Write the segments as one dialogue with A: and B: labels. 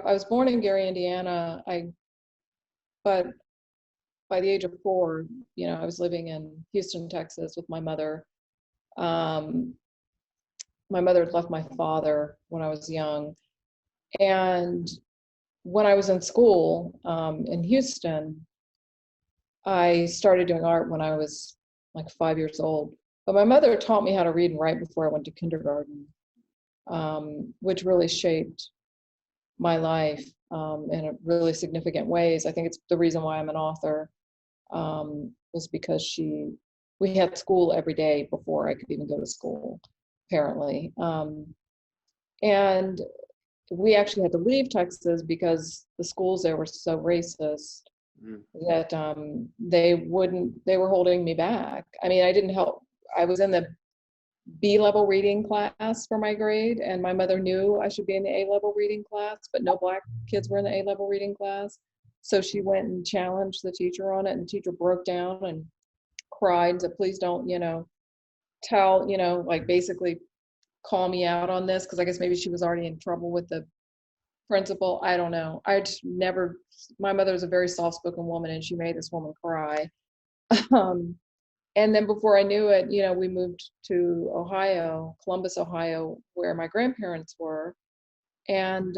A: I was born in Gary, Indiana. But by the age of 4, I was living in Houston, Texas with my mother. My mother had left my father when I was young. And when I was in school in Houston, I started doing art when I was like 5 years old. But my mother taught me how to read and write before I went to kindergarten, which really shaped my life in really significant ways. I think it's the reason why I'm an author, was because we had school every day before I could even go to school, apparently. And we actually had to leave Texas because the schools there were so racist that they were holding me back. I mean, I didn't help. I was in the B-level reading class for my grade, and my mother knew I should be in the A-level reading class, but no Black kids were in the A-level reading class. So she went and challenged the teacher on it, and the teacher broke down and cried and said, please don't, tell, like basically call me out on this, because I guess maybe she was already in trouble with the principal. I don't know. My mother was a very soft-spoken woman, and she made this woman cry. And then before I knew it, we moved to Ohio, Columbus, Ohio, where my grandparents were. And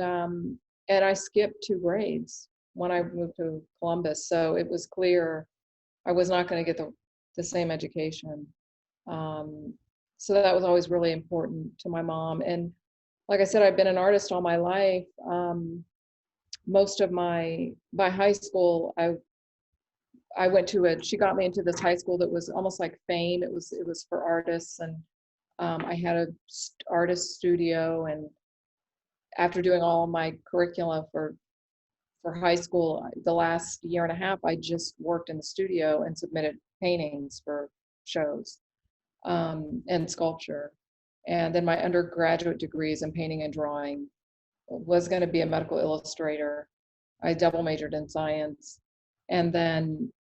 A: I skipped 2 grades when I moved to Columbus. So it was clear I was not going to get the same education. So that was always really important to my mom. And like I said, I've been an artist all my life. By high school, I went to she got me into this high school that was almost like Fame. It was for artists, and I had a artist studio. And after doing all of my curricula for high school, the last year and a half, I just worked in the studio and submitted paintings for shows and sculpture. And then my undergraduate degrees in painting and drawing was going to be a medical illustrator. I double majored in science, and then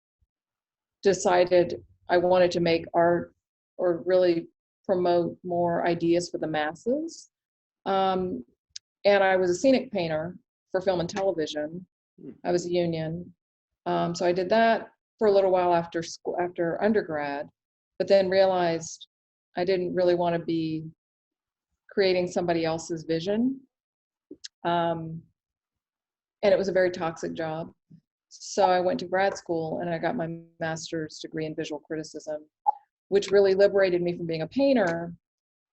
A: decided I wanted to make art or really promote more ideas for the masses. And I was a scenic painter for film and television. I was a union. So I did that for a little while after school, after undergrad, but then realized I didn't really want to be creating somebody else's vision. And it was a very toxic job. So I went to grad school and I got my master's degree in visual criticism, which really liberated me from being a painter.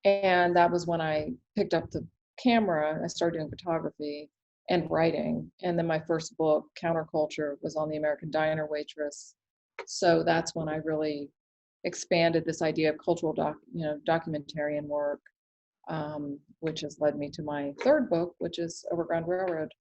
A: And that was when I picked up the camera. I started doing photography and writing. And then my first book, Counterculture, was on the American Diner Waitress. So that's when I really expanded this idea of cultural documentarian work, which has led me to my third book, which is Overground Railroad.